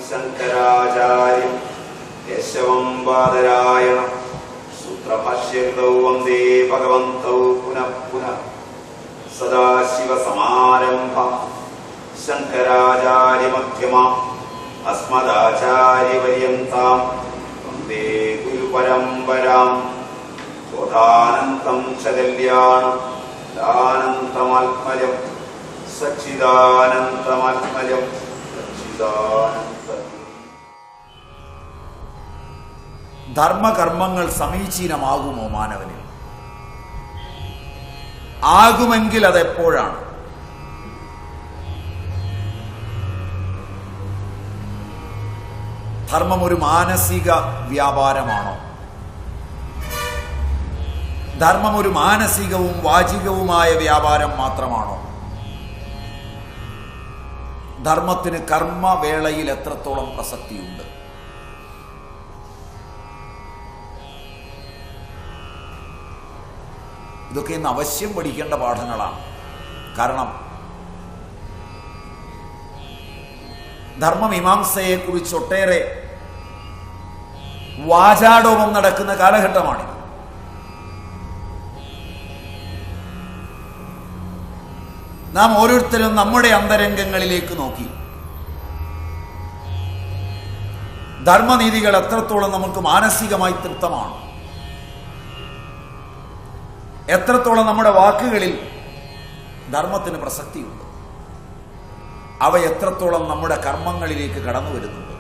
ശങ്കരാചാര്യം കേശവം ബാദരായണം സൂത്രഭാഷ്യകൃതൗ വന്ദേ ഭഗവന്തൗ പുനഃ പുനഃ. സദാശിവസമാരംഭം ശങ്കരാചാര്യമധ്യമാം അസ്മദാചാര്യപര്യന്താം വന്ദേ ഗുരുപരമ്പരാം. ബോധാനന്തം ച കല്യാണം ദാനന്തമാത്മജം സച്ചിദാനന്തമാത്മജം സച്ചിദാനന്ദം. ധർമ്മകർമ്മങ്ങൾ സമീചീനമാകുമോ മാനവന്? ആകുമെങ്കിൽ അതെപ്പോഴാണ്? ധർമ്മം ഒരു മാനസിക വ്യാപാരമാണോ? ധർമ്മം ഒരു മാനസികവും വാചികവുമായ വ്യാപാരം മാത്രമാണോ? ധർമ്മത്തിന് കർമ്മവേളയിൽ എത്രത്തോളം പ്രസക്തിയുണ്ട്? ഇതൊക്കെ ഇന്ന് അവശ്യം പഠിക്കേണ്ട പാഠങ്ങളാണ്. കാരണം ധർമ്മമീമാംസയെ കുറിച്ച് ഒട്ടേറെ വാചാടോപം നടക്കുന്ന കാലഘട്ടമാണിത്. നാം ഓരോരുത്തരും നമ്മുടെ അന്തരംഗങ്ങളിലേക്ക് നോക്കി ധർമ്മനീതികൾ എത്രത്തോളം നമുക്ക് മാനസികമായി തൃപ്തമാണ്, എത്രത്തോളം നമ്മുടെ വാക്കുകളിൽ ധർമ്മത്തിന് പ്രസക്തിയുണ്ട്, അവ എത്രത്തോളം നമ്മുടെ കർമ്മങ്ങളിലേക്ക് കടന്നു വരുന്നുണ്ട്.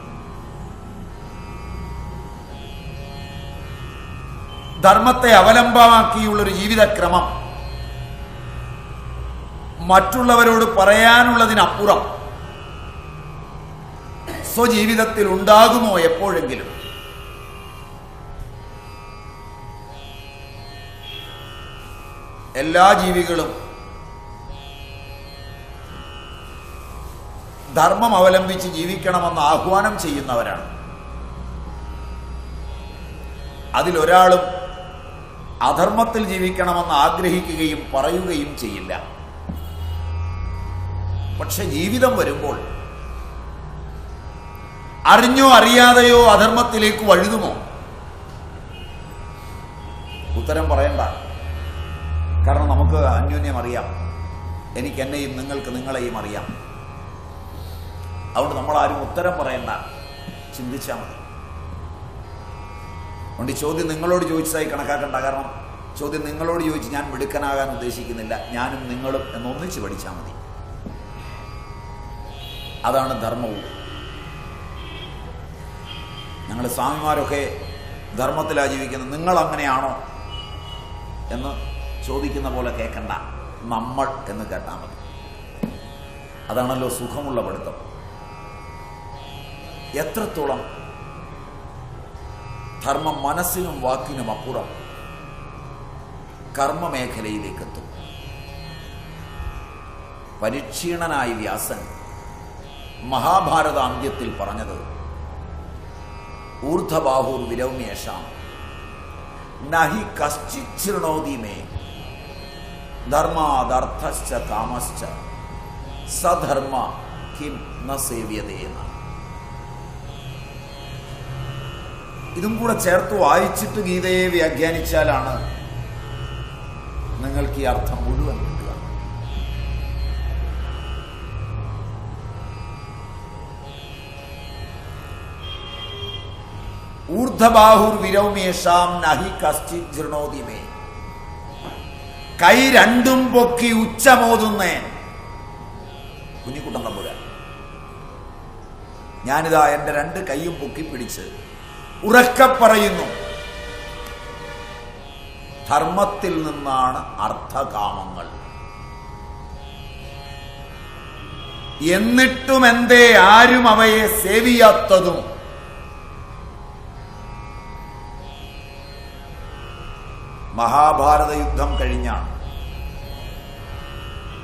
ധർമ്മത്തെ അവലംബമാക്കിയുള്ളൊരു ജീവിതക്രമം മറ്റുള്ളവരോട് പറയാനുള്ളതിനപ്പുറം സ്വജീവിതത്തിൽ ഉണ്ടാകുമോ എപ്പോഴെങ്കിലും? എല്ലാ ജീവികളും ധർമ്മം അവലംബിച്ച് ജീവിക്കണമെന്ന് ആഹ്വാനം ചെയ്യുന്നവരാണ്. അതിലൊരാളും അധർമ്മത്തിൽ ജീവിക്കണമെന്ന് ആഗ്രഹിക്കുകയും പറയുകയും ചെയ്യില്ല. പക്ഷെ ജീവിതം വരുമ്പോൾ അറിഞ്ഞോ അറിയാതെയോ അധർമ്മത്തിലേക്ക് വഴുതുമോ? ഉത്തരം പറയണ്ട. കാരണം നമുക്ക് അന്യോന്യം അറിയാം. എനിക്ക് എന്നെയും നിങ്ങൾക്ക് നിങ്ങളെയും അറിയാം. അതുകൊണ്ട് നമ്മളാരും ഉത്തരം പറയണ്ട, ചിന്തിച്ചാൽ മതി. അതുകൊണ്ട് ഈ ചോദ്യം നിങ്ങളോട് ചോദിച്ചതായി കണക്കാക്കണ്ട. കാരണം ചോദ്യം നിങ്ങളോട് ചോദിച്ച് ഞാൻ മിടുക്കനാകാൻ ഉദ്ദേശിക്കുന്നില്ല. ഞാനും നിങ്ങളും എന്നൊന്നിച്ച് പഠിച്ചാൽ മതി. അതാണ് ധർമ്മവും. ഞങ്ങൾ സ്വാമിമാരൊക്കെ ധർമ്മത്തിലാണ് ജീവിക്കുന്നത്, നിങ്ങൾ അങ്ങനെയാണോ എന്ന് ചോദിക്കുന്ന പോലെ കേൾക്കണ്ട, നമ്മൾ എന്ന് കേട്ടാൽ മതി. അതാണല്ലോ സുഖമുള്ള പഠിത്തം. എത്രത്തോളം ധർമ്മം മനസ്സിനും വാക്കിനും അപ്പുറം കർമ്മമേഖലയിലേക്കെത്തും. പരിക്ഷീണനായി വ്യാസൻ മഹാഭാരതാന്ത്യത്തിൽ പറഞ്ഞത് ഊർധ്വബാഹുർ വിലൗമ്യേഷാം നഹി കശ്ചിത് ശൃണോതി മേ ധർമാദർത്ഥശ്ച കാമശ്ച സധർമ്മ കിം ന സേവ്യതേ എന്നാണ്. ഇതും കൂടെ ചേർത്ത് വായിച്ചിട്ട് ഗീതയെ വ്യാഖ്യാനിച്ചാലാണ് നിങ്ങൾക്ക് ഈ അർത്ഥം മുഴുവൻ കിട്ടുക. ഊർധ്വബാഹുർ വിരൗമ്യേഷാം നഹി കശ്ചിത് ശൃണോതി മേ. കൈ രണ്ടും പൊക്കി ഉച്ചമോതുന്നേ കുഞ്ഞിക്കുട്ടൻ തമ്പുരാൻ. ഞാനിതാ എൻ്റെ രണ്ട് കൈയും പൊക്കി പിടിച്ച് ഉറക്കെ പറയുന്നു, ധർമ്മത്തിൽ നിന്നാണ് അർത്ഥകാമങ്ങൾ. എന്നിട്ടും എന്തേ ആരും അവയെ സേവിയാത്തതും? മഹാഭാരത യുദ്ധം കഴിഞ്ഞാണ്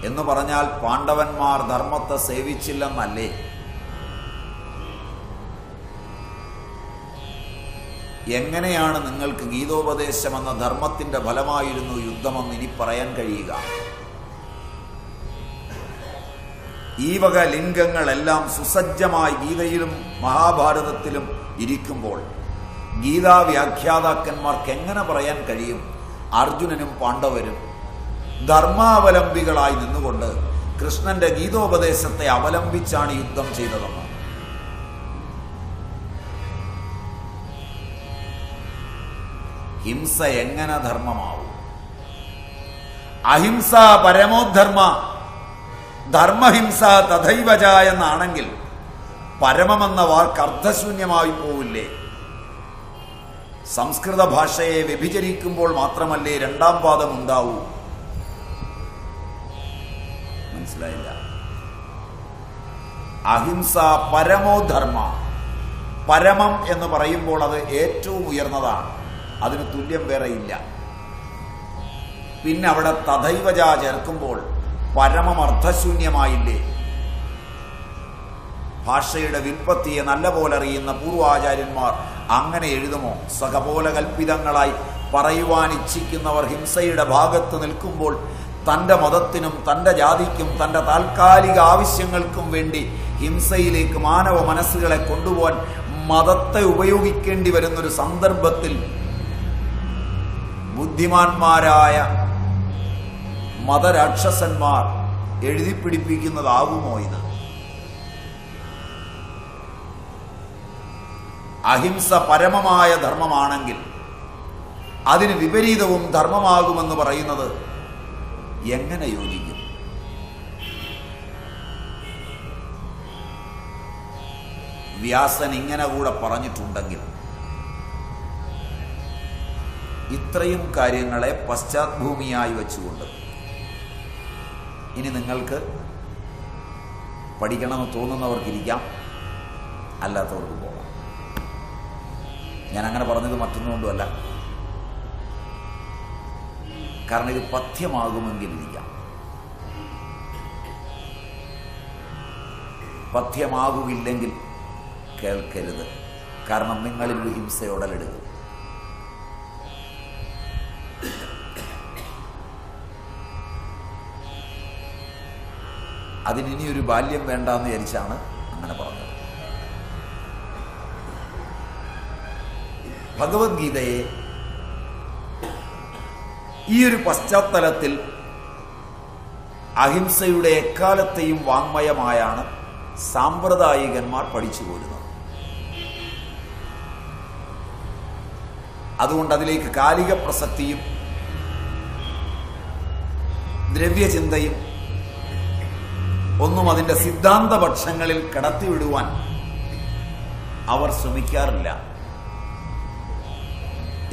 എന്ന് പറഞ്ഞാൽ പാണ്ഡവന്മാർ ധർമ്മത്തെ സേവിച്ചില്ലെന്നല്ലേ? എങ്ങനെയാണ് നിങ്ങൾക്ക് ഗീതോപദേശം എന്ന ധർമ്മത്തിന്റെ ഫലമായിരുന്നു യുദ്ധമെന്ന് ഇനി പറയാൻ കഴിയുക? ഈ വക ലിംഗങ്ങളെല്ലാം സുസജ്ജമായി ഗീതയിലും മഹാഭാരതത്തിലും ഇരിക്കുമ്പോൾ ഗീതാ വ്യാഖ്യാതാക്കന്മാർക്ക് എങ്ങനെ പറയാൻ കഴിയും അർജുനനും പാണ്ഡവരും ധർമാവലംബികളായി നിന്നുകൊണ്ട് കൃഷ്ണന്റെ ഗീതോപദേശത്തെ അവലംബിച്ചാണ് യുദ്ധം ചെയ്തതെന്ന്? ഹിംസ എങ്ങനെ ധർമ്മമാവും? അഹിംസ പരമോധർമ്മ, ധർമ്മഹിംസ തഥൈവച എന്നാണെങ്കിൽ പരമമെന്ന വാക്ക് അർത്ഥശൂന്യമായി പോവില്ലേ? സംസ്കൃത ഭാഷയെ വ്യഭിചരിക്കുമ്പോൾ മാത്രമല്ലേ രണ്ടാം പാദം ഉണ്ടാവൂ? മനസ്സിലായില്ല. അഹിംസ പരമോധർമ്മ, പരമം എന്ന് പറയുമ്പോൾ അത് ഏറ്റവും ഉയർന്നതാണ്, അതിന് തുല്യം വേറെ ഇല്ല. പിന്നെ അവിടെ തഥൈവച ചേർക്കുമ്പോൾ പരമം അർത്ഥശൂന്യമായില്ലേ? ഭാഷയുടെ വ്യുൽപ്പത്തിയെ നല്ലപോലെ അറിയുന്ന പൂർവാചാര്യന്മാർ അങ്ങനെ എഴുതുമോ? സകപോലെ കൽപ്പിതങ്ങളായി പറയുവാൻ ഇച്ഛിക്കുന്നവർ ഹിംസയുടെ ഭാഗത്ത് നിൽക്കുമ്പോൾ തൻ്റെ മതത്തിനും തൻ്റെ ജാതിക്കും തൻ്റെ താൽക്കാലിക ആവശ്യങ്ങൾക്കും വേണ്ടി ഹിംസയിലേക്ക് മാനവ മനസ്സുകളെ കൊണ്ടുപോകാൻ മതത്തെ ഉപയോഗിക്കേണ്ടി വരുന്നൊരു സന്ദർഭത്തിൽ ബുദ്ധിമാന്മാരായ മതരാക്ഷസന്മാർ എഴുതിപ്പിടിപ്പിക്കുന്നതാകുമോ ഇത്? അഹിംസ പരമമായ ധർമ്മമാണെങ്കിൽ അതിന് വിപരീതവും ധർമ്മമാകുമെന്ന് പറയുന്നത് എങ്ങനെ യോജിക്കും? വ്യാസൻ ഇങ്ങനെ കൂടെ പറഞ്ഞിട്ടുണ്ടെങ്കിൽ ഇത്രയും കാര്യങ്ങളെ പശ്ചാത്ഭൂമിയായി വെച്ചുകൊണ്ട് ഇനി നിങ്ങൾക്ക് പഠിക്കണമെന്ന് തോന്നുന്നവർക്കിരിക്കാം, അല്ലാത്തവർക്ക് പോകാം. ഞാൻ അങ്ങനെ പറഞ്ഞത് മറ്റൊന്നുകൊണ്ടുമല്ല, കാരണം ഇത് പഥ്യമാകുമെങ്കിൽ ഇരിക്കാം. പഥ്യമാകുകയില്ലെങ്കിൽ കേൾക്കരുത്, കാരണം നിങ്ങളിൽ ഒരു ഹിംസയോടലെടുക്കും. അതിനിയൊരു ബാല്യം വേണ്ടാന്ന് വിചാരിച്ചാണ് അങ്ങനെ പറഞ്ഞത്. ഭഗവത്ഗീതയെ ഈ ഒരു പശ്ചാത്തലത്തിൽ അഹിംസയുടെ എക്കാലത്തെയും വാങ്മയമായാണ് സാമ്പ്രദായികന്മാർ പഠിച്ചു പോരുന്നത്. അതുകൊണ്ട് അതിലേക്ക് കാലിക പ്രസക്തിയും ദ്രവ്യചിന്തയും ഒന്നും അതിൻ്റെ സിദ്ധാന്തപക്ഷങ്ങളിൽ കടത്തിവിടുവാൻ അവർ ശ്രമിക്കാറില്ല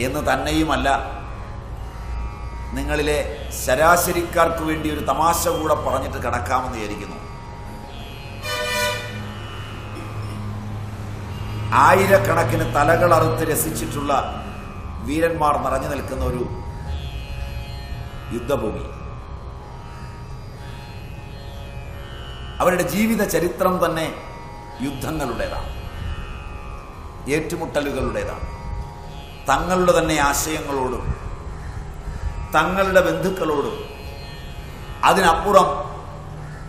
എന്ന് തന്നെയുമല്ല, നിങ്ങളിലെ ശരാശരിക്കാർക്ക് വേണ്ടി ഒരു തമാശ കൂടെ പറഞ്ഞിട്ട് കിടക്കാമെന്ന് വിചാരിക്കുന്നു. ആയിരക്കണക്കിന് തലകൾ അറുത്ത് രസിച്ചിട്ടുള്ള വീരന്മാർ നിറഞ്ഞു നിൽക്കുന്ന ഒരു യുദ്ധഭൂമി. അവരുടെ ജീവിത ചരിത്രം തന്നെ യുദ്ധങ്ങളുടേതാണ്, ഏറ്റുമുട്ടലുകളുടേതാണ്. തങ്ങളുടെ തന്നെ ആശയങ്ങളോടും തങ്ങളുടെ ബന്ധുക്കളോടും അതിനപ്പുറം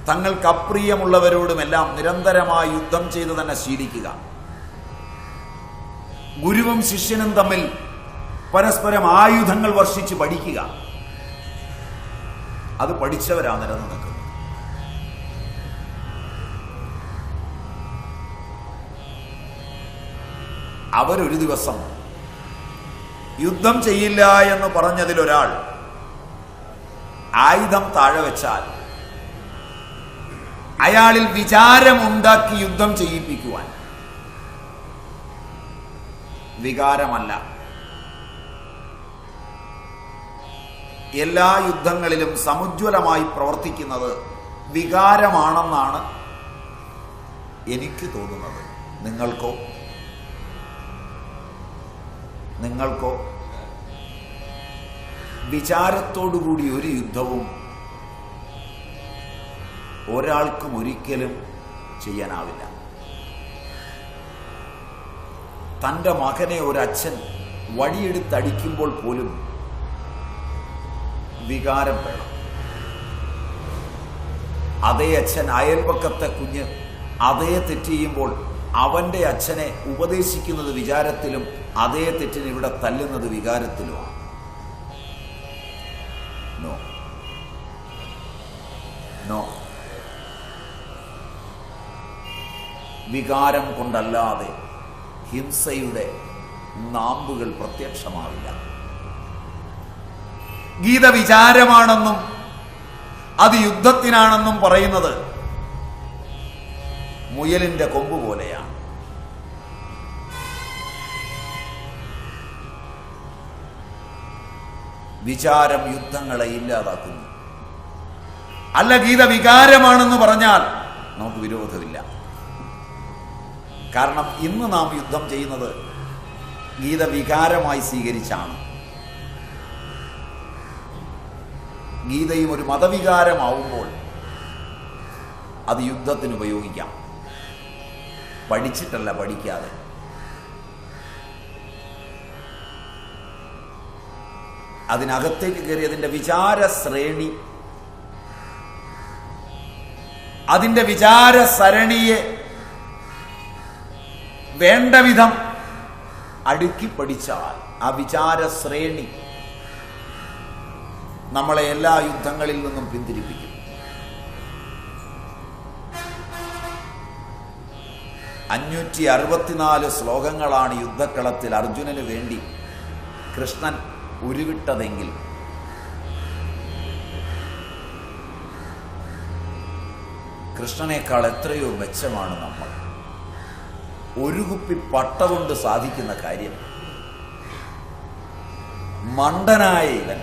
തങ്ങൾക്ക് അപ്രിയമുള്ളവരോടുമെല്ലാം നിരന്തരമായി യുദ്ധം ചെയ്ത് തന്നെ ശീലിക്കുക. ഗുരുവും ശിഷ്യനും തമ്മിൽ പരസ്പരം ആയുധങ്ങൾ വർഷിച്ച് പഠിക്കുക. അത് പഠിച്ചവരാ നിരന്നു നിൽക്കുന്നത്. അവരൊരു ദിവസം യുദ്ധം ചെയ്യില്ല എന്ന് പറഞ്ഞതിലൊരാൾ ആയുധം താഴെ വെച്ചാൽ അയാളിൽ വിചാരമുണ്ടാക്കി യുദ്ധം ചെയ്യിപ്പിക്കുവാൻ, വികാരമല്ല. എല്ലാ യുദ്ധങ്ങളിലും സമുജ്വലമായി പ്രവർത്തിക്കുന്നത് വികാരമാണെന്നാണ് എനിക്ക് തോന്നുന്നത്. നിങ്ങൾക്കോ വിചാരത്തോടുകൂടി ഒരു യുദ്ധവും ഒരാൾക്കും ഒരിക്കലും ചെയ്യാനാവില്ല. തൻ്റെ മകനെ ഒരച്ഛൻ വടിയെടുത്തടിക്കുമ്പോൾ പോലും വികാരം വേണം. അതേ അച്ഛൻ അയൽപക്കത്തെ കുഞ്ഞ് അതേ തെറ്റ് ചെയ്യുമ്പോൾ അവൻ്റെ അച്ഛനെ ഉപദേശിക്കുന്നത് വിചാരത്തിലും അതേ തെറ്റിന് ഇവിടെ തല്ലുന്നത് വികാരത്തിലുമാണ്. നോ നോ, വികാരം കൊണ്ടല്ലാതെ ഹിംസയുടെ നാമ്പുകൾ പ്രത്യക്ഷമാവില്ല. ഗീത വിചാരമാണെന്നും അത് യുദ്ധത്തിനാണെന്നും പറയുന്നത് മുയലിന്റെ കൊമ്പ് പോലെയാണ്. വിചാരം യുദ്ധങ്ങളെ ഇല്ലാതാക്കുന്നു. അല്ല, ഗീത വികാരമാണെന്ന് പറഞ്ഞാൽ നമുക്ക് വിരോധമില്ല. കാരണം ഇന്ന് നാം യുദ്ധം ചെയ്യുന്നത് ഗീത വികാരമായി സ്വീകരിച്ചാണ്. ഗീതയും ഒരു മതവികാരമാവുമ്പോൾ അത് യുദ്ധത്തിന് ഉപയോഗിക്കാം. പഠിച്ചിട്ടല്ല, പഠിക്കാതെ. അതിനകത്തേക്ക് കയറി അതിൻ്റെ വിചാരശ്രേണി, അതിൻ്റെ വിചാരസരണിയെ വേണ്ട വിധം അടുക്കി പഠിച്ചാൽ ആ വിചാരശ്രേണി നമ്മളെ എല്ലാ യുദ്ധങ്ങളിൽ നിന്നും പിന്തിരിപ്പിക്കും. 564 ശ്ലോകങ്ങളാണ് യുദ്ധക്കളത്തിൽ അർജുനന് വേണ്ടി കൃഷ്ണൻ ഉരുവിട്ടതെങ്കിൽ കൃഷ്ണനേക്കാൾ എത്രയോ മെച്ചമാണ് നമ്മൾ. ഒരു കുപ്പി പട്ട കൊണ്ട് സാധിക്കുന്ന കാര്യം മണ്ടനായ ഇവൻ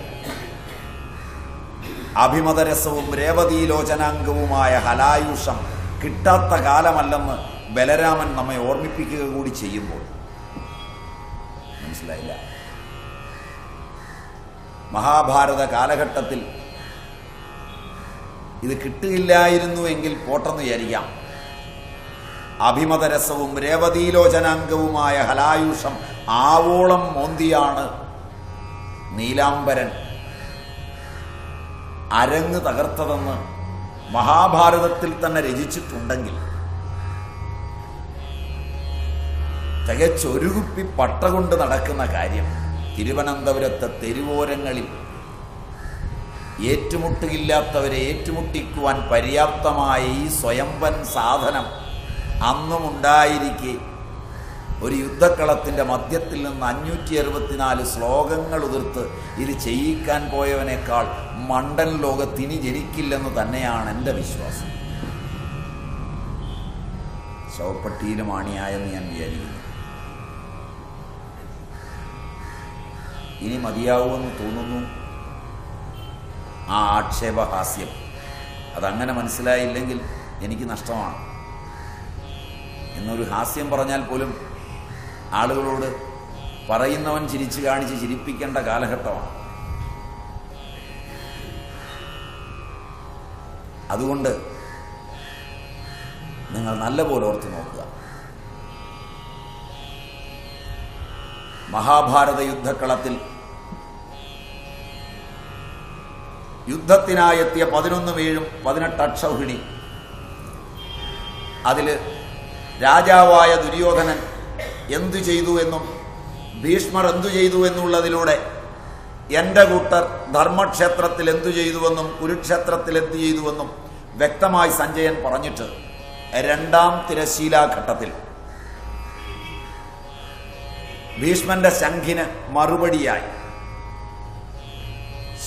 അഭിമതരസവും രേവതീലോചനാംഗവുമായ ഹലായുഷം കിട്ടാത്ത കാലമല്ലെന്ന് ബലരാമൻ നമ്മെ ഓർമ്മിപ്പിക്കുക കൂടി ചെയ്യുമ്പോൾ മനസ്സിലായില്ല. മഹാഭാരത കാലഘട്ടത്തിൽ ഇത് കിട്ടുകയില്ലായിരുന്നു എങ്കിൽ പോട്ടെന്ന് വിചാരിക്കാം. അഭിമതരസവും രേവതീലോചനാംഗവുമായ ഹലായുഷം ആവോളം മോന്തിയാണ് നീലാംബരൻ അരങ്ങ് തകർത്തതെന്ന് മഹാഭാരതത്തിൽ തന്നെ രചിച്ചിട്ടുണ്ടെങ്കിൽ തികച്ചൊരു കുപ്പി പട്ട കൊണ്ട് നടക്കുന്ന കാര്യം തിരുവനന്തപുരത്തെ തെരുവോരങ്ങളിൽ ഏറ്റുമുട്ടുകില്ലാത്തവരെ ഏറ്റുമുട്ടിക്കുവാൻ പര്യാപ്തമായ ഈ സ്വയംവൻ സാധനം അന്നും ഉണ്ടായിരിക്കെ ഒരു യുദ്ധക്കളത്തിൻ്റെ മധ്യത്തിൽ നിന്ന് 564 ശ്ലോകങ്ങൾ ഉതിർത്ത് ഇത് ചെയ്യിക്കാൻ പോയവനേക്കാൾ മണ്ടൻ ലോകത്തിനി ജനിക്കില്ലെന്ന് തന്നെയാണ് എൻ്റെ വിശ്വാസം. ശവപ്പെട്ടിയിലും ആണിയായെന്ന് ഞാൻ വിചാരിക്കുന്നു. ഇനി മതിയാവുമെന്ന് തോന്നുന്നു ആ ആക്ഷേപഹാസ്യം. അതങ്ങനെ മനസ്സിലായില്ലെങ്കിൽ എനിക്ക് നഷ്ടമാണ്. എന്നൊരു ഹാസ്യം പറഞ്ഞാൽ പോലും ആളുകളോട് പറയുന്നവൻ ചിരിച്ചു കാണിച്ച് ചിരിപ്പിക്കേണ്ട കാലഘട്ടമാണ്. അതുകൊണ്ട് നിങ്ങൾ നല്ലപോലെ ഓർത്ത് നോക്കുക. മഹാഭാരത യുദ്ധക്കളത്തിൽ യുദ്ധത്തിനായെത്തിയ 11 വേഴും 18 അക്ഷൗഹിണി, അതിൽ രാജാവായ ദുര്യോധനൻ എന്തു ചെയ്തു എന്നും ഭീഷ്മർ എന്തു ചെയ്തു എന്നുള്ളതിലൂടെ എൻ്റെ കൂട്ടർ ധർമ്മക്ഷേത്രത്തിൽ എന്തു ചെയ്തുവെന്നും കുരുക്ഷേത്രത്തിൽ എന്തു ചെയ്തുവെന്നും വ്യക്തമായി സഞ്ജയൻ പറഞ്ഞിട്ട് 2ാം തിരശീലാഘട്ടത്തിൽ ഭീഷ്മന്റെ ശംഖിന് മറുപടിയായി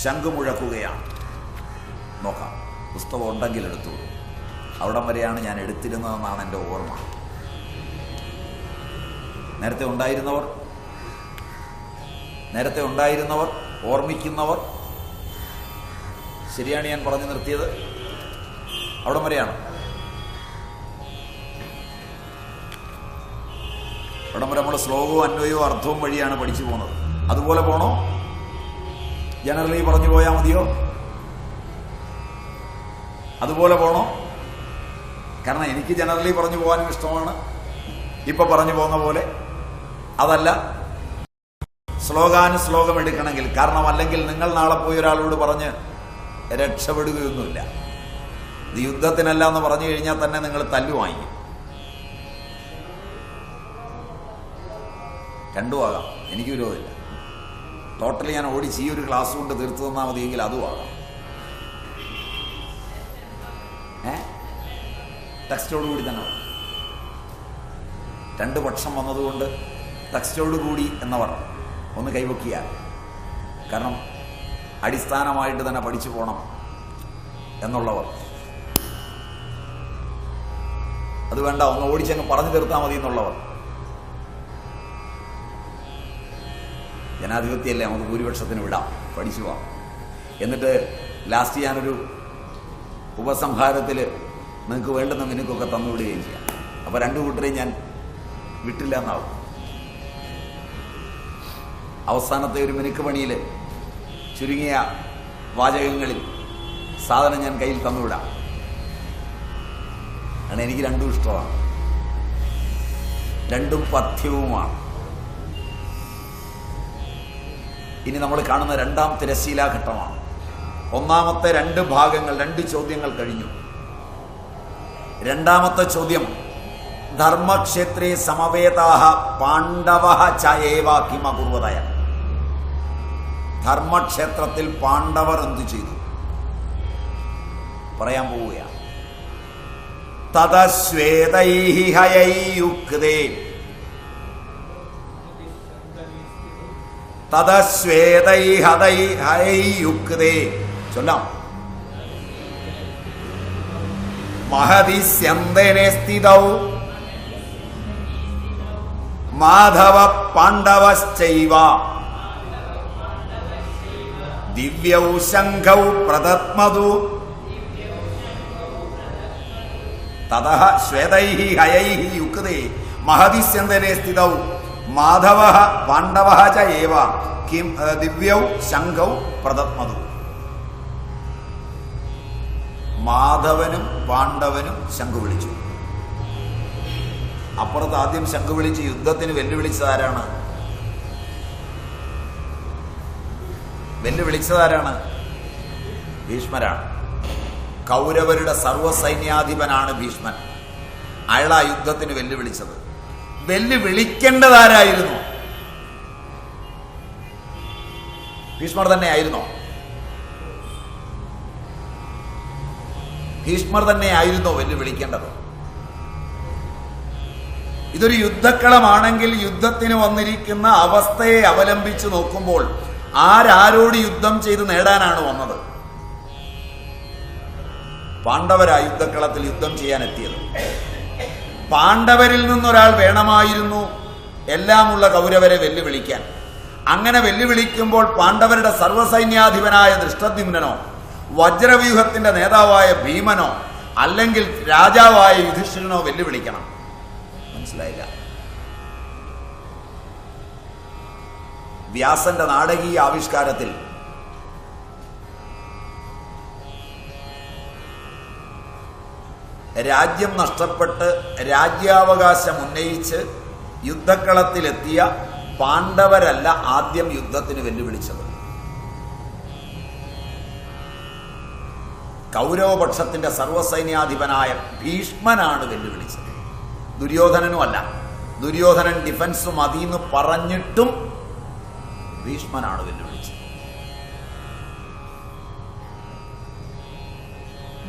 ശംഖ് മുഴക്കുകയാണ്. നോക്കാം, പുസ്തകം ഉണ്ടെങ്കിൽ എടുത്തോളൂ. അവിടം വരെയാണ് ഞാൻ എടുത്തിരുന്നതെന്നാണ് എൻ്റെ ഓർമ്മ. നേരത്തെ ഉണ്ടായിരുന്നവർ ഓർമ്മിക്കുന്നവർ ശരിയാണ് ഞാൻ പറഞ്ഞു നിർത്തിയത്. അവിടം വരെയാണ്. അവിടം വരെ നമ്മൾ ശ്ലോകവും അന്വയവും അർത്ഥവും വഴിയാണ് പഠിച്ചു പോകുന്നത്. അതുപോലെ പോണോ? ജനറലി പറഞ്ഞു പോയാൽ മതിയോ? അതുപോലെ പോണോ? കാരണം എനിക്ക് ജനറലി പറഞ്ഞു പോകാനും ഇഷ്ടമാണ്, ഇപ്പൊ പറഞ്ഞു പോകുന്ന പോലെ. അതല്ല, ശ്ലോകാനുശ്ലോകം എടുക്കണമെങ്കിൽ. കാരണം അല്ലെങ്കിൽ നിങ്ങൾ നാളെ പോയി ഒരാളോട് പറഞ്ഞ് രക്ഷപ്പെടുകയൊന്നുമില്ല. ഇത് യുദ്ധത്തിനല്ല എന്ന് പറഞ്ഞു കഴിഞ്ഞാൽ തന്നെ നിങ്ങൾ തല്ലു വാങ്ങിക്കും. രണ്ടും ആകാം, എനിക്ക് വിരോധമില്ല. ടോട്ടലി ഞാൻ ഓടിച്ച് ഈ ഒരു ക്ലാസ് കൊണ്ട് തീർത്തു തന്നാൽ മതിയെങ്കിൽ അതും ആകാം. ടെക്സ്റ്റോടുകൂടി തന്നെ രണ്ട് പക്ഷം വന്നതുകൊണ്ട് ടെക്സ്റ്റോടുകൂടി എന്നവർ ഒന്ന് കൈവക്കിയാൽ, കാരണം അടിസ്ഥാനമായിട്ട് തന്നെ പഠിച്ചു പോകണം എന്നുള്ളവർ അത് വേണ്ട, ഒന്ന് ഓടിച്ചങ്ങ് പറഞ്ഞു തീർത്താൽ മതി എന്നുള്ളവർ. ജനാധിപത്യമല്ലേ, നമുക്ക് ഭൂരിപക്ഷത്തിന് വിടാം, പഠിച്ചു പോവാം. എന്നിട്ട് ലാസ്റ്റ് ഞാനൊരു ഉപസംഹാരത്തിൽ നിങ്ങൾക്ക് വേണ്ടുന്ന മിനുക്കൊക്കെ തന്നുവിടുകയും ചെയ്യാം. അപ്പോൾ രണ്ടു കൂട്ടരെയും ഞാൻ വിട്ടില്ല എന്നാവും. അവസാനത്തെ ഒരു മിനുക്ക് പണിയിൽ ചുരുങ്ങിയ വാചകങ്ങളിൽ സാധനം ഞാൻ കയ്യിൽ തന്നുവിടാം. കാരണം എനിക്ക് രണ്ടും ഇഷ്ടമാണ്, രണ്ടും പഥ്യവുമാണ്. ഇനി നമ്മൾ കാണുന്ന രണ്ടാം തിരശീലാഘട്ടമാണ്. ഒന്നാമത്തെ രണ്ട് ഭാഗങ്ങൾ, രണ്ട് ചോദ്യങ്ങൾ കഴിഞ്ഞു. രണ്ടാമത്തെ ചോദ്യം, ധർമ്മക്ഷേത്രേ സമവേതാഹ പാണ്ഡവഃ ച ഏവ കിം അകുർവതയ. ധർമ്മക്ഷേത്രത്തിൽ പാണ്ഡവർ എന്തു ചെയ്തു പറയാൻ പോവുകയാണ്. തദശ്വേതൈഃ ഹയൈയുക്തേ തദശ്വേതൈഃ ഹയൈയുക്തേ ചൊല്ലാം. മഹതി സ്യന്തനെ സ്ഥിതൗ മാധവ പാണ്ഡവശ്ചൈവ ദിവ്യൗ ശംഖൗ പ്രദത്മതു തതഃ ശ്വേതൈഃ ഹയൈഃ യുക്തേ മഹതി സ്യന്തനെ സ്ഥിതൗ മാധവഃ പാണ്ഡവഃ ച ഏവ കിം ദിവ്യൗ ശംഖൗ പ്രദത്മതു. മാധവനും പാണ്ഡവനും ശംഖു വിളിച്ചു. അപ്പുറത്ത് ആദ്യം ശംഖു വിളിച്ച് യുദ്ധത്തിന് വെല്ലുവിളിച്ചതാരാണ്? വെല്ലുവിളിച്ചതാരാണ്? ഭീഷ്മരാണ്. കൗരവരുടെ സർവ്വസൈന്യാധിപനാണ് ഭീഷ്മൻ. അയാളാ യുദ്ധത്തിന് വെല്ലുവിളിച്ചത്. വെല്ലുവിളിക്കേണ്ടതാരായിരുന്നു? ഭീഷ്മർ തന്നെ ആയിരുന്നോ? ഭീഷ്മർ തന്നെ ആയിരുന്നോ വെല്ലുവിളിക്കേണ്ടത്? ഇതൊരു യുദ്ധക്കളമാണെങ്കിൽ യുദ്ധത്തിന് വന്നിരിക്കുന്ന അവസ്ഥയെ അവലംബിച്ച് നോക്കുമ്പോൾ ആരാരോട് യുദ്ധം ചെയ്ത് നേടാനാണ് വന്നത്? പാണ്ഡവരാ യുദ്ധക്കളത്തിൽ യുദ്ധം ചെയ്യാൻ എത്തിയത്. പാണ്ഡവരിൽ നിന്നൊരാൾ വേണമായിരുന്നു എല്ലാമുള്ള കൗരവരെ വെല്ലുവിളിക്കാൻ. അങ്ങനെ വെല്ലുവിളിക്കുമ്പോൾ പാണ്ഡവരുടെ സർവ്വസൈന്യാധിപനായ ദൃഷ്ടദ്യുമ്നനോ, വജ്രവ്യൂഹത്തിന്റെ നേതാവായ ഭീമനോ, അല്ലെങ്കിൽ രാജാവായ യുധിഷ്ഠിരനോ വെല്ലുവിളിക്കണം. മനസ്സിലായില്ല? വ്യാസന്റെ നാടകീയ ആവിഷ്കാരത്തിൽ രാജ്യം നഷ്ടപ്പെട്ട് രാജ്യാവകാശം ഉന്നയിച്ച് യുദ്ധക്കളത്തിലെത്തിയ പാണ്ഡവരല്ല ആദ്യം യുദ്ധത്തിന് വെല്ലുവിളിച്ചത്. കൗരവപക്ഷത്തിന്റെ സർവ്വസൈന്യാധിപനായ ഭീഷ്മനാണ് വെല്ലുവിളിച്ചത്, ദുര്യോധനനും അല്ല. ദുര്യോധനൻ ഡിഫൻസ് മതിയെന്ന് പറഞ്ഞിട്ടും ഭീഷ്മനാണ് വെല്ലുവിളിച്ചത്.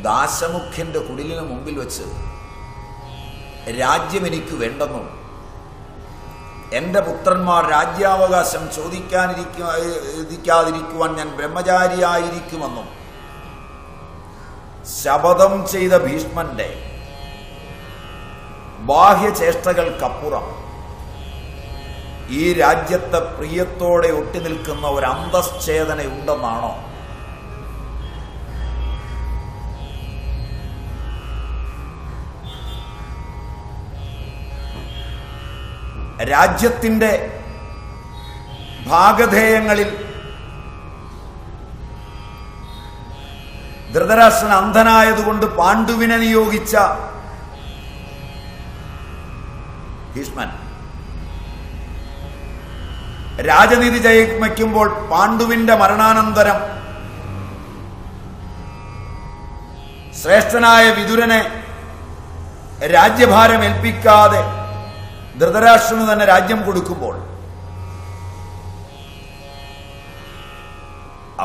ദാശമുഖ്യന്റെ കുടിലിന് മുമ്പിൽ വെച്ച് രാജ്യം എനിക്ക് വേണ്ടെന്നും എന്റെ പുത്രന്മാർ രാജ്യാവകാശം ചോദിക്കാതിരിക്കുവാൻ ഞാൻ ബ്രഹ്മചാരിയായിരിക്കുമെന്നും ശപഥം ചെയ്ത ഭീഷ്മന്റെ ബാഹ്യചേഷ്ടകൾക്കപ്പുറം ഈ രാജ്യത്തെ പ്രിയത്തോടെ ഒട്ടി നിൽക്കുന്ന ഒരു അന്തശ്ചേതനയുണ്ടെന്നാണോ? രാജ്യത്തിന്റെ ഭാഗധേയങ്ങളിൽ ധൃതരാഷ്ട്രൻ അന്ധനായതുകൊണ്ട് പാണ്ഡുവിനെ നിയോഗിച്ച ഭീഷ്മൻ രാജനീതി ജയിക്കുമ്പോൾ പാണ്ഡുവിന്റെ മരണാനന്തരം ശ്രേഷ്ഠനായ വിതുരനെ രാജ്യഭാരം ഏൽപ്പിക്കാതെ ധൃതരാഷ്ട്രന് തന്നെ രാജ്യം കൊടുക്കുമ്പോൾ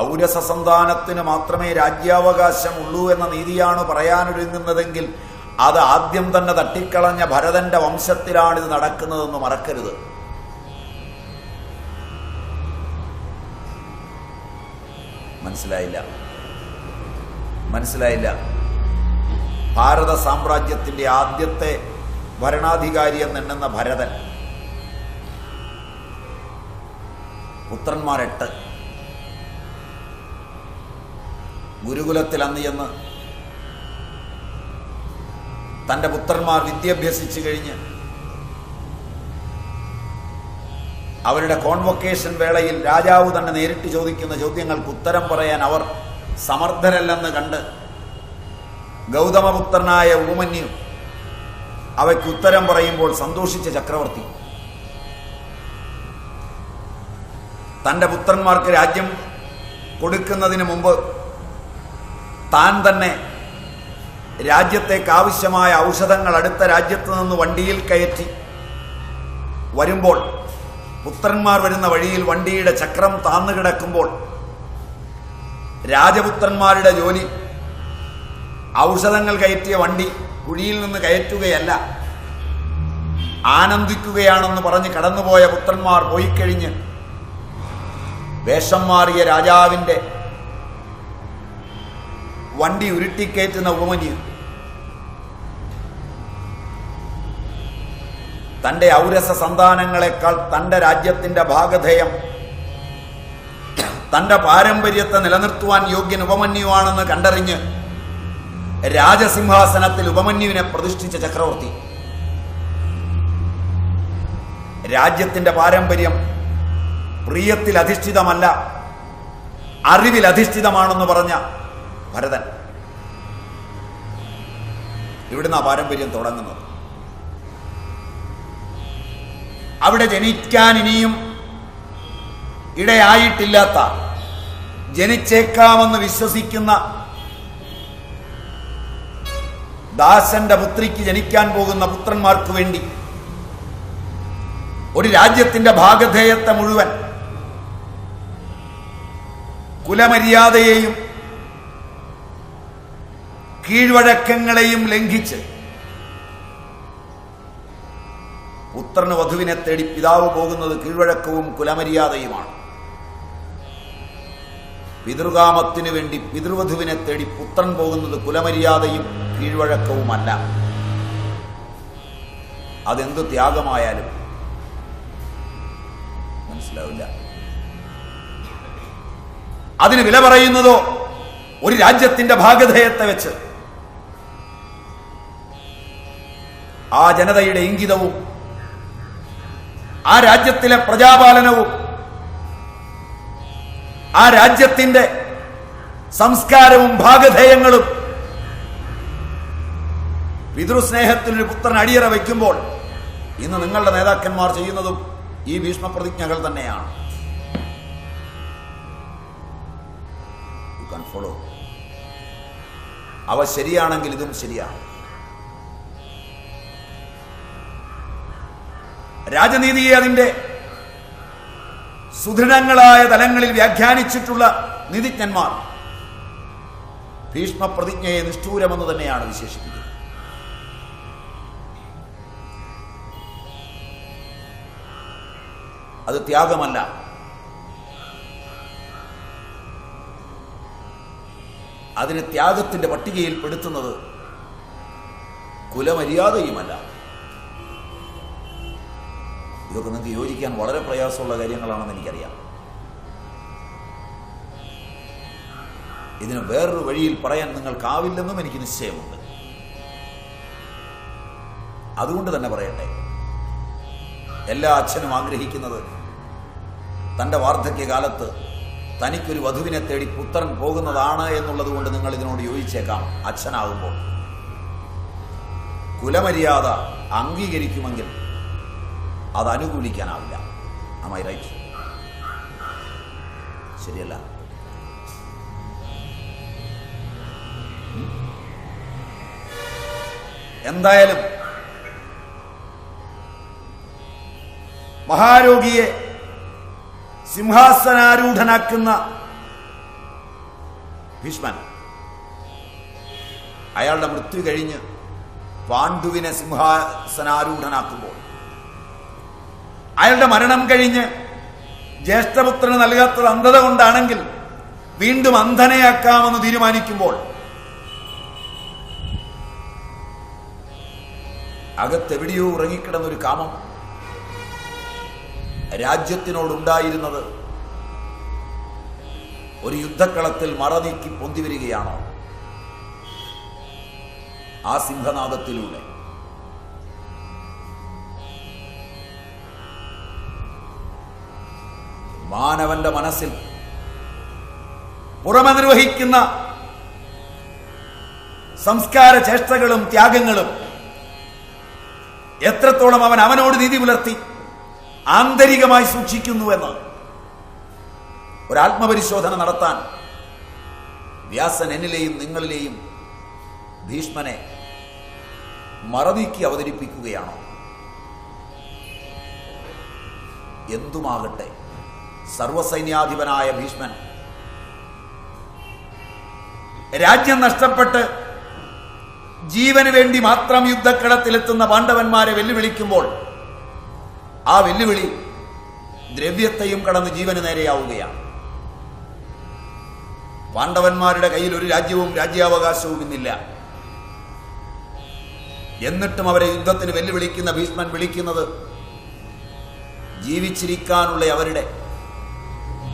ഔരസ സന്താനത്തിന് മാത്രമേ രാജ്യാവകാശമുള്ളൂ എന്ന നീതിയാണ് പറയാനൊരുങ്ങുന്നതെങ്കിൽ അത് ആദ്യം തന്നെ തട്ടിക്കളഞ്ഞ ഭരതന്റെ വംശത്തിലാണിത് നടക്കുന്നതെന്ന് മറക്കരുത്. മനസ്സിലായില്ല. ഭാരത സാമ്രാജ്യത്തിന്റെ ആദ്യത്തെ ഭരണാധികാരി എന്നെണ്ണുന്ന ഭരതൻ പുത്രന്മാർ 8. ഗുരുകുലത്തിൽ അന്ന് ചെന്ന് തന്റെ പുത്രന്മാർ വിദ്യാഭ്യസിച്ചു കഴിഞ്ഞ് അവരുടെ കോൺവൊക്കേഷൻ വേളയിൽ രാജാവ് തന്നെ നേരിട്ട് ചോദിക്കുന്ന ചോദ്യങ്ങൾക്ക് ഉത്തരം പറയാൻ അവർ സമർത്ഥരല്ലെന്ന് കണ്ട് ഗൗതമപുത്രനായ ഉപമന്യു അവയ്ക്ക് ഉത്തരം പറയുമ്പോൾ സന്തോഷിച്ച ചക്രവർത്തി തന്റെ പുത്രന്മാർക്ക് രാജ്യം കൊടുക്കുന്നതിന് മുമ്പ് താൻ തന്നെ രാജ്യത്തേക്ക് ആവശ്യമായ ഔഷധങ്ങൾ അടുത്ത രാജ്യത്ത് നിന്ന് വണ്ടിയിൽ കയറ്റി വരുമ്പോൾ പുത്രന്മാർ വരുന്ന വഴിയിൽ വണ്ടിയുടെ ചക്രം താന്നു കിടക്കുമ്പോൾ രാജപുത്രന്മാരുടെ ജോലി ഔഷധങ്ങൾ കയറ്റിയ വണ്ടി കുഴിയിൽ നിന്ന് കയറ്റുകയല്ല, ആനന്ദിക്കുകയാണെന്ന് പറഞ്ഞ് കടന്നുപോയ പുത്രന്മാർ പോയിക്കഴിഞ്ഞ് വേഷം മാറിയ രാജാവിന്റെ വണ്ടി ഉരുട്ടിക്കയറ്റുന്ന ഉപമന്യു തന്റെ ഔരസ സന്താനങ്ങളെക്കാൾ തന്റെ രാജ്യത്തിന്റെ ഭാഗധേയം, തന്റെ പാരമ്പര്യത്തെ നിലനിർത്തുവാൻ യോഗ്യൻ ഉപമന്യുവാണെന്ന് കണ്ടറിഞ്ഞ് രാജസിംഹാസനത്തിൽ ഉപമന്യുവിനെ പ്രതിഷ്ഠിച്ച ചക്രവർത്തി രാജ്യത്തിന്റെ പാരമ്പര്യം പ്രിയത്തിൽ അധിഷ്ഠിതമല്ല, അറിവിൽ അധിഷ്ഠിതമാണെന്ന് പറഞ്ഞ ഭരതൻ. ഇവിടുന്ന് ആ പാരമ്പര്യം തുടങ്ങുന്നത്. അവിടെ ജനിക്കാൻ ഇനിയും ഇടയായിട്ടില്ലാത്ത, ജനിച്ചേക്കാമെന്ന് വിശ്വസിക്കുന്ന ദാസന്റെ പുത്രിക്ക് ജനിക്കാൻ പോകുന്ന പുത്രന്മാർക്ക് വേണ്ടി ഒരു രാജ്യത്തിന്റെ ഭാഗധേയത്തെ മുഴുവൻ കുലമര്യാദയെയും കീഴ്വഴക്കങ്ങളെയും ലംഘിച്ച് പുത്രന് വധുവിനെ തേടി പിതാവ് പോകുന്നത് കീഴ്വഴക്കവും കുലമര്യാദയുമാണ്. പിതൃകാമത്തിനു വേണ്ടി പിതൃവധുവിനെ തേടി പുത്രൻ പോകുന്നത് കുലമര്യാദയും കീഴ്വഴക്കവുമല്ല. അതെന്ത് ത്യാഗമായാലും മനസ്സിലാവില്ല. അതിന് വില പറയുന്നതോ ഒരു രാജ്യത്തിന്റെ ഭാഗധേയത്തെ വെച്ച് ആ ജനതയുടെ ഇംഗിതവും ആ രാജ്യത്തിലെ പ്രജാപാലനവും ആ രാജ്യത്തിന്റെ സംസ്കാരവും ഭാഗധേയങ്ങളും പിതൃസ്നേഹത്തിനൊരു പുത്രൻ അടിയറ വയ്ക്കുമ്പോൾ ഇന്ന് നിങ്ങളുടെ നേതാക്കന്മാർ ചെയ്യുന്നതും ഈ ഭീഷ്മപ്രതിജ്ഞകൾ തന്നെയാണ്. You can follow. അവ ശരിയാണെങ്കിൽ ഇതും ശരിയാണ്. രാജനീതിയെ അതിന്റെ സുദൃഢങ്ങളായ തലങ്ങളിൽ വ്യാഖ്യാനിച്ചിട്ടുള്ള നീതിജ്ഞന്മാർ ഭീഷ്മപ്രതിജ്ഞയെ നിഷ്ഠൂരമെന്ന് തന്നെയാണ് വിശേഷിപ്പിക്കുന്നത്. അത് ത്യാഗമല്ല, അതിന് ത്യാഗത്തിന്റെ പട്ടികയിൽ പെടുത്തുന്നത് കുലമര്യാദയുമല്ല. ഇതൊക്കെ നിങ്ങൾക്ക് യോജിക്കാൻ വളരെ പ്രയാസമുള്ള കാര്യങ്ങളാണെന്ന് എനിക്കറിയാം. ഇതിന് വേറൊരു വഴിയിൽ പറയാൻ നിങ്ങൾക്കാവില്ലെന്നും എനിക്ക് നിശ്ചയമുണ്ട്. അതുകൊണ്ട് തന്നെ പറയട്ടെ, എല്ലാ അച്ഛനും ആഗ്രഹിക്കുന്നത് തൻ്റെ വാർദ്ധക്യകാലത്ത് തനിക്കൊരു വധുവിനെ തേടി പുത്രൻ പോകുന്നതാണ് എന്നുള്ളത് കൊണ്ട് നിങ്ങൾ ഇതിനോട് യോജിച്ചേക്കാം. അച്ഛനാകുമ്പോൾ കുലമര്യാദ അംഗീകരിക്കുമെങ്കിൽ അത് അനുകൂലിക്കാനാവില്ല. Am I right? ശരിയല്ല? എന്തായാലും മഹാരോഗിയെ സിംഹാസനാരൂഢനാക്കുന്ന ഭീഷ്മൻ അയാളുടെ മൃത്യു കഴിഞ്ഞ് പാണ്ഡുവിനെ സിംഹാസനാരൂഢനാക്കുമ്പോൾ, അയാളുടെ മരണം കഴിഞ്ഞ് ജ്യേഷ്ഠപുത്രന് നൽകാത്തത് അന്ധത കൊണ്ടാണെങ്കിൽ വീണ്ടും അന്ധനെയാക്കാമെന്ന് തീരുമാനിക്കുമ്പോൾ അകത്തെവിടെയോ ഉറങ്ങിക്കിടന്നൊരു കാമം രാജ്യത്തിനോടുണ്ടായിരുന്നത് ഒരു യുദ്ധക്കളത്തിൽ മറനീക്കി പൊന്തിവരികയാണോ? ആ സിംഹനാദത്തിലൂടെ മാനവന്റെ മനസ്സിൽ പുറമെ നിർവഹിക്കുന്ന സംസ്കാര ചേഷ്ടകളും ത്യാഗങ്ങളും എത്രത്തോളം അവൻ അവനോട് നീതി പുലർത്തി ആന്തരികമായി സൂക്ഷിക്കുന്നുവെന്ന് ഒരാത്മപരിശോധന നടത്താൻ വ്യാസൻ എന്നിലെയും നിങ്ങളിലെയും ഭീഷ്മനെ മറനീക്കി അവതരിപ്പിക്കുകയാണോ? എന്തുമാകട്ടെ, സർവസൈന്യാധിപനായ ഭീഷ്മൻ രാജ്യം നഷ്ടപ്പെട്ട് ജീവന് വേണ്ടി മാത്രം യുദ്ധക്കളത്തിലെത്തുന്ന പാണ്ഡവന്മാരെ വെല്ലുവിളിക്കുമ്പോൾ ആ വെല്ലുവിളി ദ്രവ്യത്തെയും കടന്ന് ജീവന് നേരെയാവുകയാണ്. പാണ്ഡവന്മാരുടെ കയ്യിൽ ഒരു രാജ്യവും രാജ്യാവകാശവും ഇന്നില്ല. എന്നിട്ടും അവരെ യുദ്ധത്തിന് വെല്ലുവിളിക്കുന്ന ഭീഷ്മൻ വിളിക്കുന്നത് ജീവിച്ചിരിക്കാനുള്ള അവരുടെ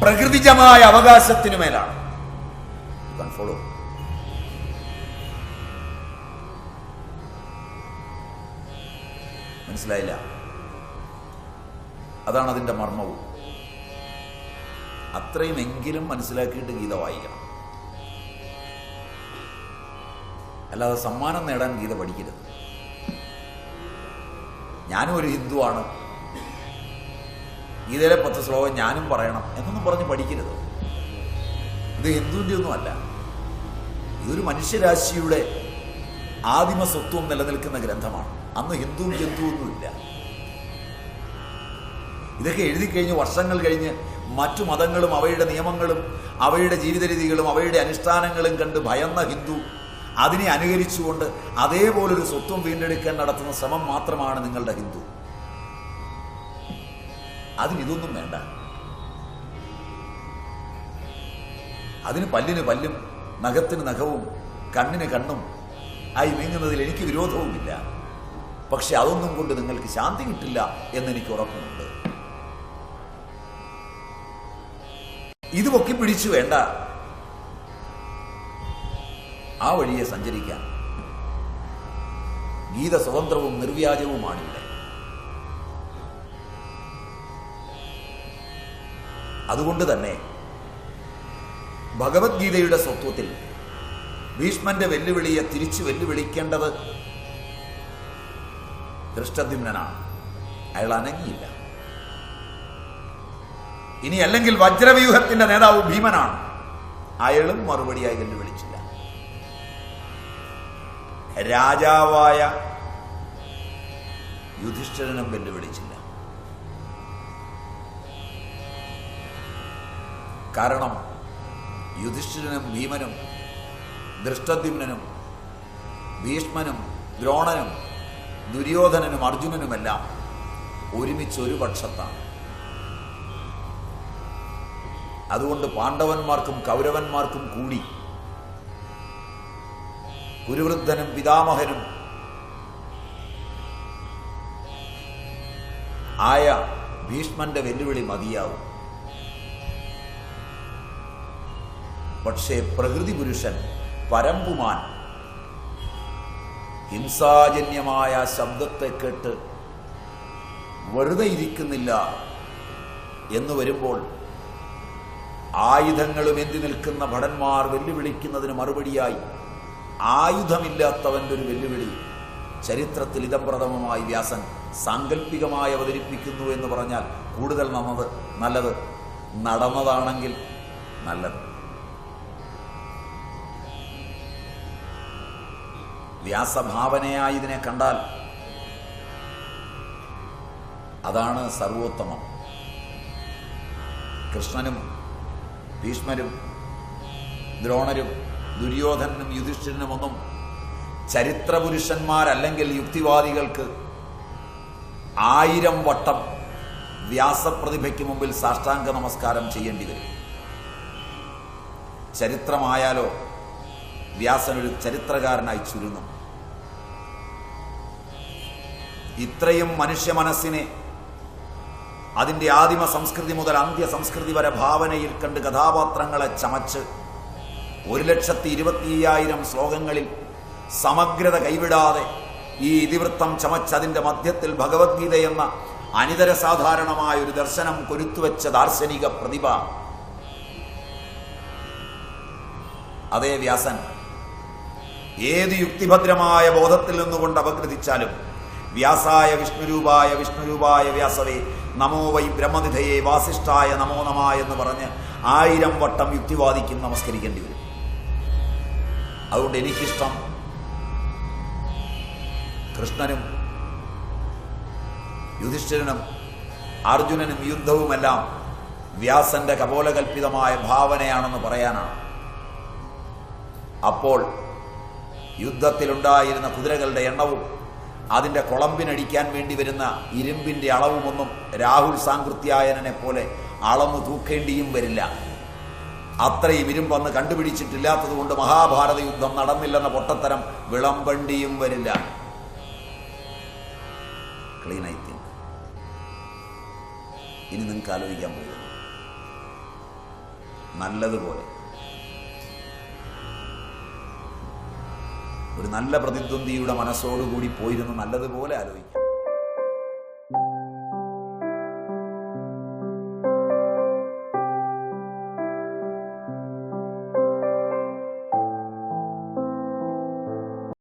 പ്രകൃതിജമായ അവകാശത്തിനു മേലാണ്. ഫോളോ. മനസ്സിലായില്ല? അതാണ് അതിന്റെ മർമ്മവും. അത്രയുമെങ്കിലും മനസ്സിലാക്കിയിട്ട് ഗീത വായിക്കണം. അല്ലാതെ സമ്മാനം നേടാൻ ഗീത പഠിക്കരുത്. ഞാനും ഒരു ഹിന്ദുവാണ്, ഗീതയിലെ 10 ശ്ലോകം ഞാനും പറയണം എന്നൊന്നും പറഞ്ഞ് പഠിക്കരുത്. ഇത് ഹിന്ദുവിൻ്റെ ഒന്നുമല്ല. ഇതൊരു മനുഷ്യരാശിയുടെ ആദിമ സ്വത്വം നിലനിൽക്കുന്ന ഗ്രന്ഥമാണ്. അന്ന് ഹിന്ദുവും ജന്തുവൊന്നുമില്ല. ഇതൊക്കെ എഴുതി കഴിഞ്ഞ് വർഷങ്ങൾ കഴിഞ്ഞ് മറ്റു മതങ്ങളും അവയുടെ നിയമങ്ങളും അവയുടെ ജീവിത രീതികളും അവയുടെ അനുഷ്ഠാനങ്ങളും കണ്ട് ഭയന്ന ഹിന്ദു അതിനെ അനുകരിച്ചുകൊണ്ട് അതേപോലൊരു സ്വത്വം വീണ്ടെടുക്കാൻ നടത്തുന്ന ശ്രമം മാത്രമാണ് നിങ്ങളുടെ ഹിന്ദു. അതിനിതൊന്നും വേണ്ട. അതിന് പല്ലിന് പല്ലും നഖത്തിന് നഖവും കണ്ണിന് കണ്ണും ആയി നീങ്ങുന്നതിൽ എനിക്ക് വിരോധവുമില്ല. പക്ഷെ അതൊന്നും കൊണ്ട് നിങ്ങൾക്ക് ശാന്തി കിട്ടില്ല എന്നെനിക്ക് ഉറപ്പുണ്ട്. ഇത് പൊക്കി പിടിച്ചു വേണ്ട ആ വഴിയെ സഞ്ചരിക്കാൻ. ഗീത സ്വതന്ത്രവും നിർവ്യാജവുമാണിവിടെ. അതുകൊണ്ട് തന്നെ ഭഗവത്ഗീതയുടെ സ്വത്വത്തിൽ ഭീഷ്മന്റെ വെല്ലുവിളിയെ തിരിച്ചു വെല്ലുവിളിക്കേണ്ടത് ധൃഷ്ടദ്യുമ്നനാണ്. അയാൾ അനങ്ങിയില്ല. ഇനി അല്ലെങ്കിൽ വജ്രവ്യൂഹത്തിന്റെ നേതാവ് ഭീമനാണ്. അയാളും മറുപടിയായി വെല്ലുവിളിച്ചില്ല. രാജാവായ യുധിഷ്ഠിരനും വെല്ലുവിളിച്ചില്ല. കാരണം യുധിഷ്ഠിരനും ഭീമനും ധൃഷ്ടദ്യുമ്നനും ഭീഷ്മനും ദ്രോണനും ദുര്യോധനനും അർജുനനുമെല്ലാം ഒരുമിച്ച് ഒരു പക്ഷത്താണ്. അതുകൊണ്ട് പാണ്ഡവന്മാർക്കും കൗരവന്മാർക്കും കൂടി കുരുവൃദ്ധനും പിതാമഹനും ആയ ഭീഷ്മന്റെ വെല്ലുവിളി മതിയാവും. പക്ഷേ പ്രകൃതി പുരുഷൻ പരമ്പുമാൻ ഹിംസാജന്യമായ ശബ്ദത്തെ കേട്ട് വെറുതെ ഇരിക്കുന്നില്ല എന്ന് വരുമ്പോൾ ആയുധങ്ങളും എന്തി നിൽക്കുന്ന ഭടന്മാർ വെല്ലുവിളിക്കുന്നതിന് മറുപടിയായി ആയുധമില്ലാത്തവന്റെ ഒരു വെല്ലുവിളി ചരിത്രത്തിൽ ഇതപ്രഥമമായി വ്യാസൻ സാങ്കല്പികമായി അവതരിപ്പിക്കുന്നു എന്ന് പറഞ്ഞാൽ കൂടുതൽ നല്ലത്. നടന്നതാണെങ്കിൽ നല്ലത്. വ്യാസഭാവനയായി ഇതിനെ കണ്ടാൽ അതാണ് സർവോത്തമം. കൃഷ്ണനും ഭീഷ്മരും ദ്രോണരും ദുര്യോധനനും യുധിഷ്ഠിരനും ഒന്നും ചരിത്രപുരുഷന്മാരല്ലെങ്കിൽ യുക്തിവാദികൾക്ക് 1000 വട്ടം വ്യാസപ്രതിഭയ്ക്ക് മുമ്പിൽ സാഷ്ടാംഗ നമസ്കാരം ചെയ്യേണ്ടി വരും. ചരിത്രമായാലോ വ്യാസനൊരു ചരിത്രകാരനായി ചുരുങ്ങും. ഇത്രയും മനുഷ്യ മനസ്സിനെ അതിൻ്റെ ആദിമ സംസ്കൃതി മുതൽ അന്ത്യ സംസ്കൃതി വരെ ഭാവനയിൽ കണ്ട് കഥാപാത്രങ്ങളെ ചമച്ച് 1,25,000 ശ്ലോകങ്ങളിൽ സമഗ്രത കൈവിടാതെ ഈ ഇതിവൃത്തം ചമച്ചതിൻ്റെ മധ്യത്തിൽ ഭഗവത്ഗീത എന്ന അനിതര സാധാരണമായ ഒരു ദർശനം കൊരുത്തുവെച്ച ദാർശനിക പ്രതിഭ അതേ വ്യാസൻ ഏത് യുക്തിഭദ്രമായ ബോധത്തിൽ നിന്നുകൊണ്ട് അപഗ്രഥിച്ചാലും വ്യാസായ വിഷ്ണുരൂപായ വ്യാസവേ നമോ വൈ ബ്രഹ്മനിധയെ വാസിഷ്ഠായ നമോ നമ എന്ന് പറഞ്ഞ് 1000 വട്ടം യുക്തിവാദിക്കും നമസ്കരിക്കേണ്ടി വരും. അതുകൊണ്ട് എനിക്കിഷ്ടം കൃഷ്ണനും യുധിഷ്ഠിരനും അർജുനനും യുദ്ധവുമെല്ലാം വ്യാസന്റെ കപോലകൽപ്പിതമായ ഭാവനയാണെന്ന് പറയാനാണ്. അപ്പോൾ യുദ്ധത്തിലുണ്ടായിരുന്ന കുതിരകളുടെ എണ്ണവും അതിൻ്റെ കുളമ്പിനടിക്കാൻ വേണ്ടി വരുന്ന ഇരുമ്പിൻ്റെ അളവുമൊന്നും രാഹുൽ സാങ്കൃത്യായനെ പോലെ അളന്നു തൂക്കേണ്ടിയും വരില്ല. അത്രയും ഇരുമ്പന്ന് കണ്ടുപിടിച്ചിട്ടില്ലാത്തത് കൊണ്ട് മഹാഭാരത യുദ്ധം നടന്നില്ലെന്ന പൊട്ടത്തരം വിളമ്പണ്ടിയും വരില്ല. Clean I think. ഇനി നിങ്ങൾക്ക് ആലോചിക്കാൻ പോയത് നല്ലതുപോലെ ഒരു നല്ല പ്രതിദ്വന്ദിയുടെ മനസ്സോടുകൂടി പോയിരുന്ന് നല്ലതുപോലെ ആലോചിക്കും.